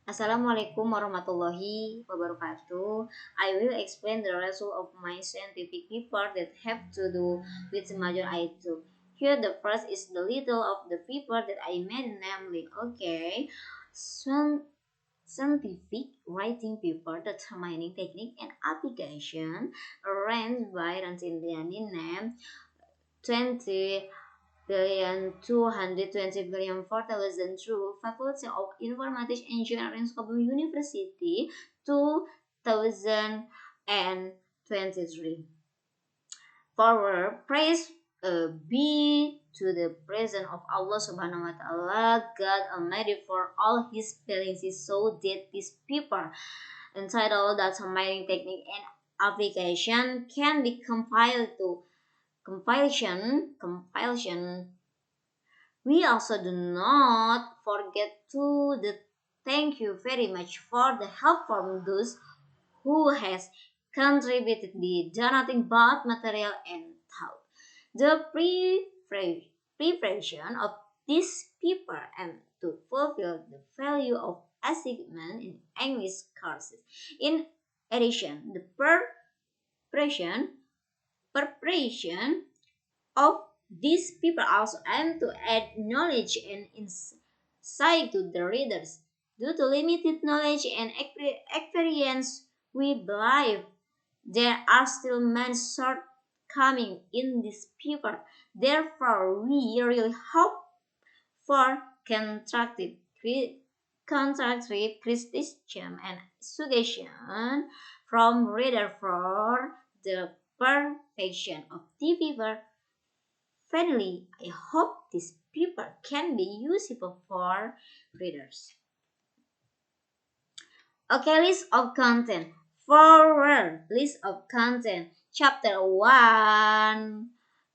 Assalamualaikum warahmatullahi wabarakatuh. I will explain the result of my scientific paper that have to do with the major I took. Here the first is the little of the paper that I made, namely, scientific writing paper determining technique and application arranged by Ranti named 20 billion 220 billion 4,000 through Faculty of Informatics Engineering Kabul University 2023. Forward praise be to the presence of Allah Subhanahu wa Ta'ala, God Almighty, for all His blessings, so that this paper entitled Data Mining Technique and Application can be compiled to compilation. We also do not forget to thank you very much for the help from those who has contributed the donating both material and thought. The preparation of this paper and to fulfill the value of assignment in English courses. In addition, the preparation of these people also aim to add knowledge and insight to the readers. Due to limited knowledge and experience, we believe there are still many shortcomings in this paper. Therefore, we really hope for constructive criticism and suggestion from reader for the perfection of the paper. Finally, I hope this paper can be useful for readers. Okay, list of content. Forward list of content. Chapter 1.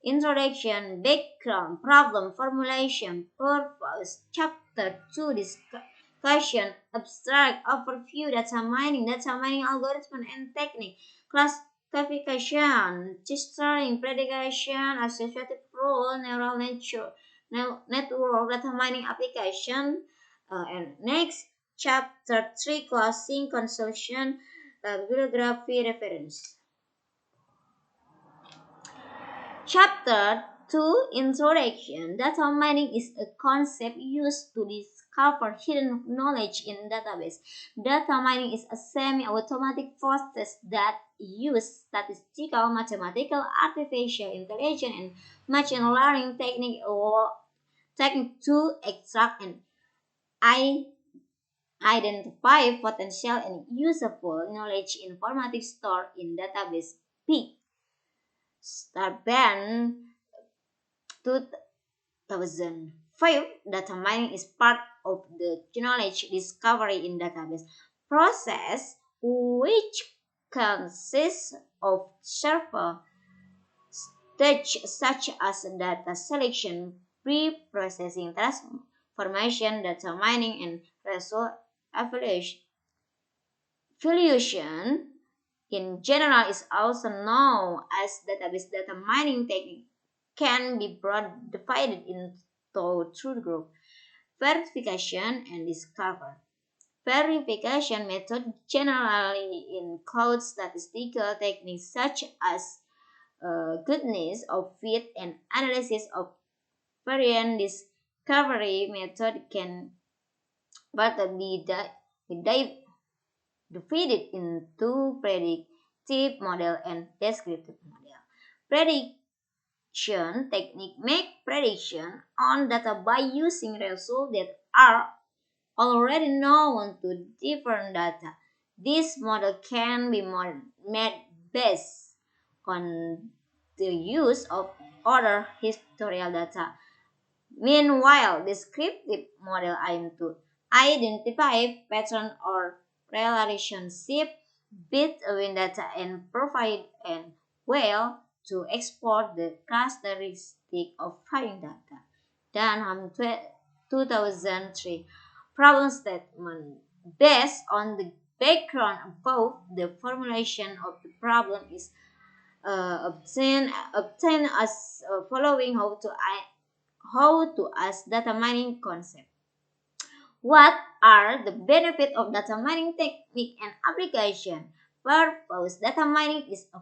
Introduction, background, problem, formulation, purpose. Chapter 2. Discussion, abstract, overview, data mining algorithm and technique. Classification, clustering, predication, associative rule, network, data mining application. And next, Chapter 3 Closing Conclusion Bibliography Reference. Chapter 2 Introduction. Data mining is a concept used to discover hidden knowledge in database. Data mining is a semi-automatic process that uses statistical, mathematical, artificial intelligence, and machine learning technique to extract and identify potential and useful knowledge informatics stored in database. Big Starban 2005. Data mining is part of the knowledge discovery in database process, which consists of several stages such as data selection, pre-processing, transformation, data mining, and result evaluation. Evaluation in general is also known as database data mining technique, can be broad divided into two groups: verification and discover. Verification method generally includes statistical techniques such as goodness of fit and analysis of variant. Discovery method can but be divided into predictive model and descriptive model. Prediction technique make prediction on data by using results that are already known to different data. This model can be made based on the use of other historical data. Meanwhile, descriptive model aim to identify pattern or relationship between data and provide a way to export the characteristic of foreign data. Dan 2003 problem statement. Based on the background above, the formulation of the problem is obtained as following: how to ask data mining concept. What are the benefits of data mining technique and application? Purpose: data mining is a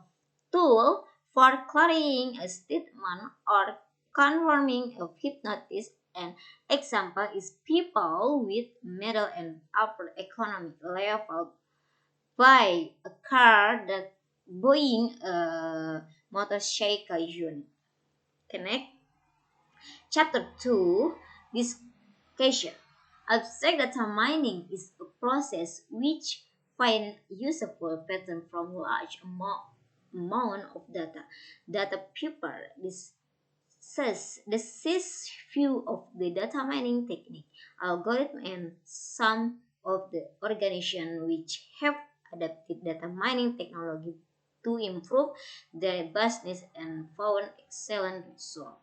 tool for clarifying a statement or confirming a hypnosis. An example is people with middle and upper economic level buy a car that buying a motorcycle unit. Connect. Chapter 2, Discussion. Abstract data mining is a process which finds useful patterns from large amount of data. Data people this few of the data mining technique, algorithm, and some of the organizations which have adapted data mining technology to improve their business and found excellent results.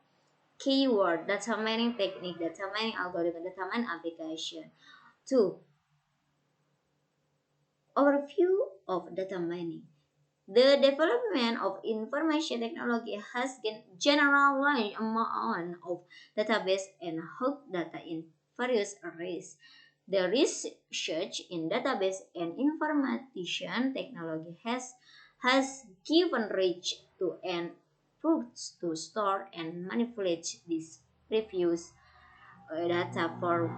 Keyword: data mining technique, data mining algorithm, data mining application. 2. Overview of data mining. The development of information technology has gained general large amount of database and hooked data in various areas. The research in database and information technology has given reach to and proofs to store and manipulate these previous data for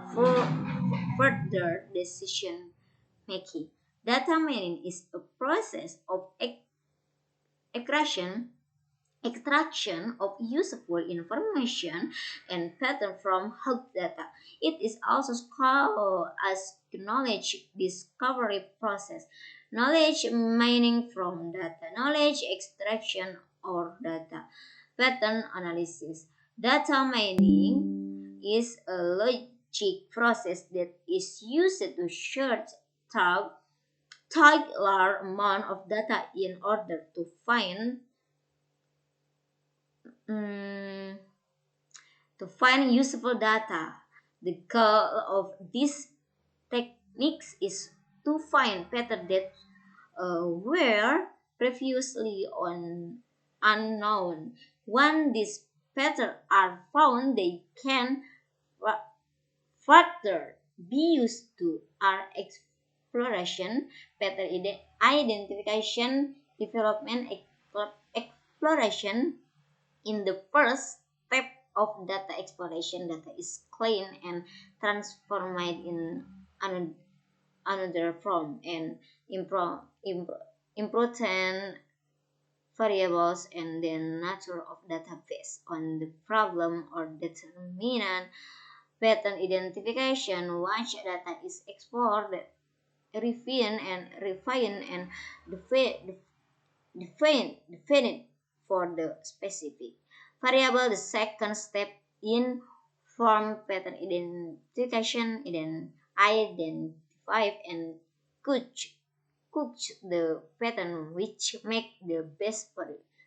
further decision making. Data mining is a process of extraction extraction of useful information and pattern from hug data. It is also called as knowledge discovery process, knowledge mining from data, knowledge extraction or data pattern analysis. Data mining is a logic process that is used to search through large amount of data in order to find mm, useful data. The goal of these techniques is to find patterns that were previously unknown. When these patterns are found, they can fa- further be used to our exploration, pattern identification, development, exploration. In the first step of data exploration, data is cleaned and transformed in another form and important variables and the nature of data based on the problem or determinant pattern identification. Once data is explored, refined and defined for the specific variable. The second step in form pattern identification, identify and coach the pattern which make the best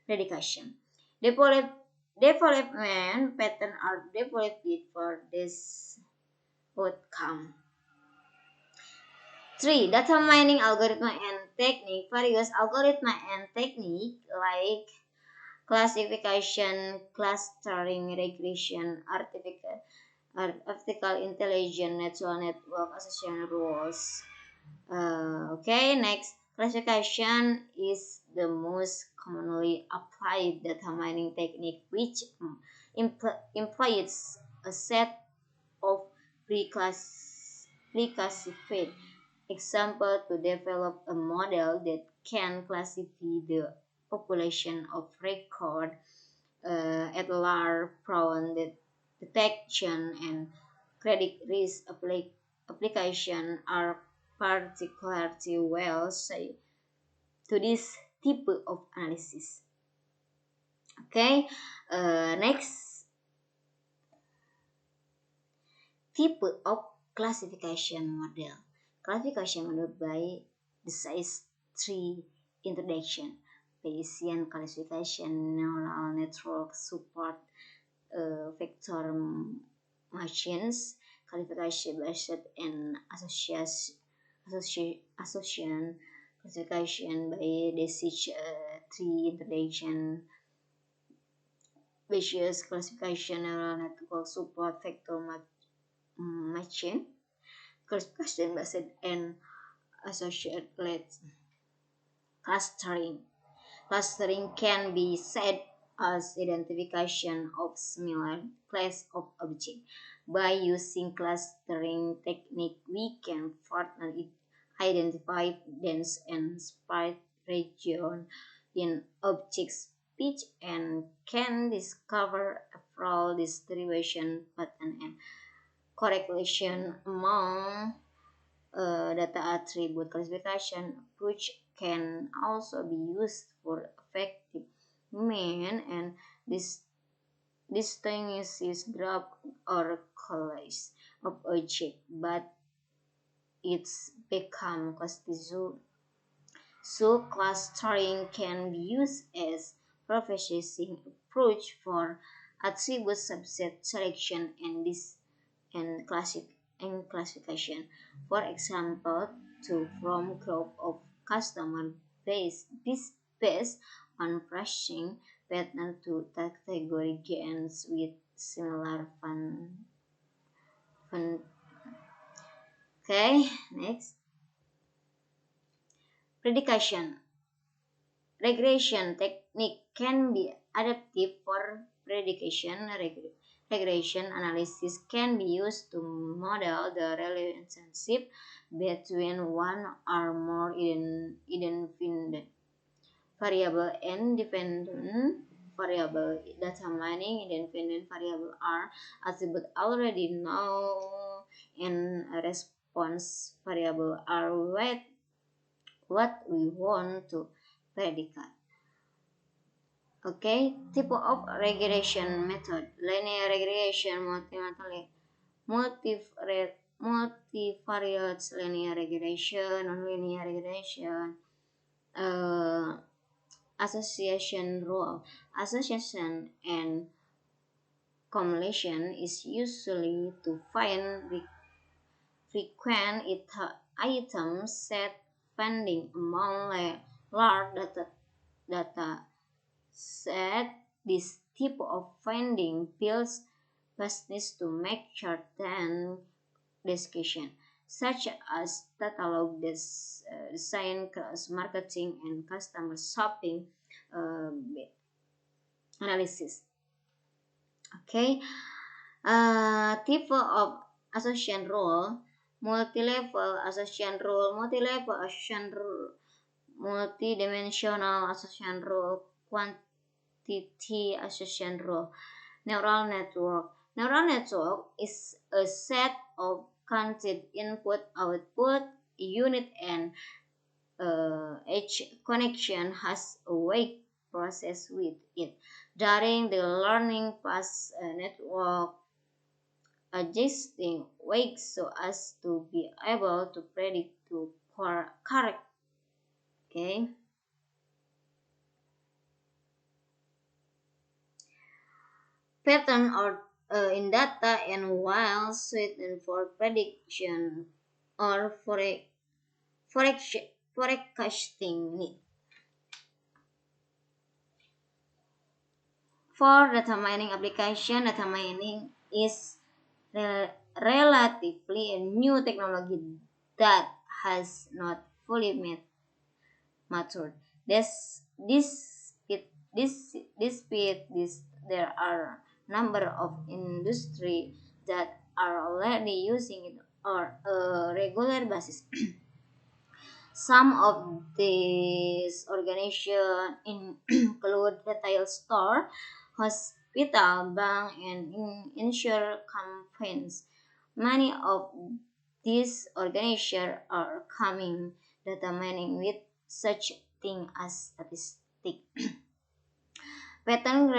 prediction. Develop, development pattern are developed for this outcome. 3. Data mining algorithm and technique. Various algorithm and technique like classification, clustering, regression, artificial intelligence, natural network association rules. Okay, next, classification is the most commonly applied data mining technique, which implies a set of pre-classified example to develop a model that can classify the population of record at large, prone detection and credit risk application are particularly well suited to this type of analysis. Okay, next type of classification model. Classification model by the size 3 introduction. Bayesian classification, neural network support vector machines, classification based and association classification by disease 3 introduction. Bayesian classification, neural network support vector machine. classification based and associated clustering. Clustering can be said as identification of similar class of objects. By using clustering technique, we can further identify dense and sparse region in object speech and can discover a full distribution pattern and correlation among data attribute classification approach can also be used for effective mean and distinguishes group or class of object, but it's become constitutional. So clustering can be used as processing approach for attribute subset selection and classification. For example, to from group of customer based on pricing pattern to category gains with similar fun. Okay, next predication. Regression technique can be adaptive for predication. Regression analysis can be used to model the relationship between one or more independent variable and dependent variable. Data mining independent variable are attribute already known and a response variable are what we want to predict. Okay, type of regression method: linear regression, multivariate linear regression, nonlinear regression, uh, association rule. Association and cumulation is usually to find frequent items set finding among large data set. This type of finding builds business to make certain decisions, such as catalog design, cross marketing, and customer shopping uh, analysis. Okay, type of association rule, multi-level association rule, multi-dimensional association rule, quantity association rule. Neural network. Neural network is a set of counted input-output unit, and each connection has a weight process with it. During the learning path, network adjusting weights so as to be able to predict to correct. Okay. Pattern or in data and while suited for prediction or forecasting need. For data mining application, data mining is relatively a new technology that has not fully matured. Despite this, there are number of industry that are already using it on a regular basis. Some of these organizations include retail store, hospital, bank, and insurance companies. Many of these organizations are coming data mining with such thing as statistic, pattern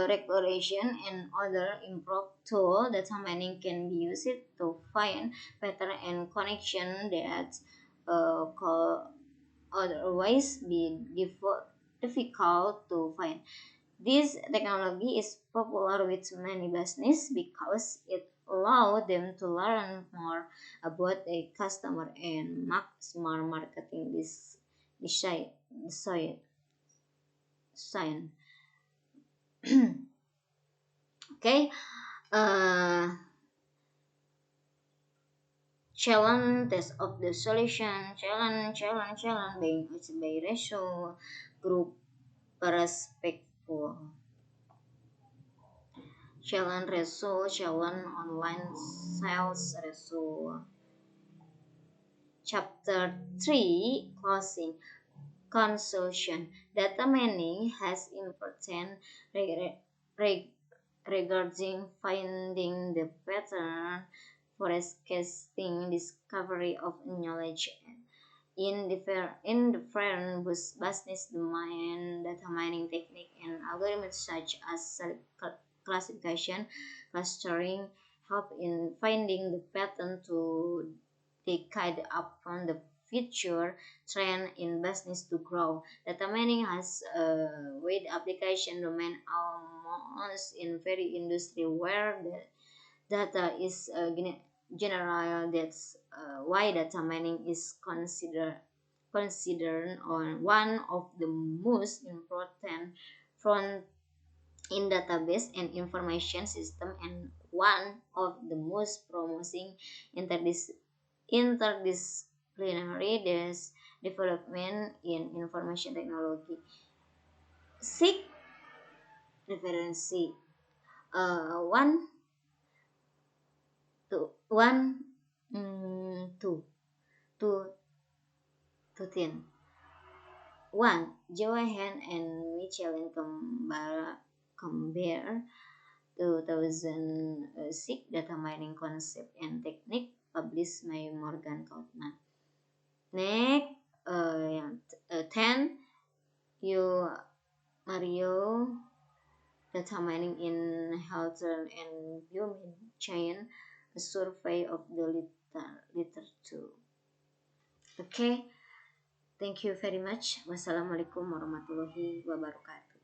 recognition, and other improved tools. Data mining can be used to find pattern and connection that could otherwise be difficult to find. This technology is popular with many business because it allows them to learn more about a customer and make smart marketing design. Okay, uh, challenge test of the solution, challenge by ratio, group perspective, challenge ratio, challenge online sales ratio. Chapter 3 Closing Conclusion. Data mining has important reg- reg- regarding finding the pattern, forecasting, discovery of knowledge, in different business domain. Data mining technique and algorithms such as classification, clustering help in finding the pattern to decide upon the future trend in business to grow. Data mining has a wide application domain almost in very industry where the data is general. That's why data mining is considered on one of the most important front in database and information system, and one of the most promising interdisciplinary development in information technology. Seek reference one to one two to ten. One, Johan and Michelin compare 2006 data mining concept and technique published by Morgan Kaufman. Next, 10, you Mario data mining in health and human chain, a survey of the literature. Okay, thank you very much. Wassalamualaikum warahmatullahi wabarakatuh.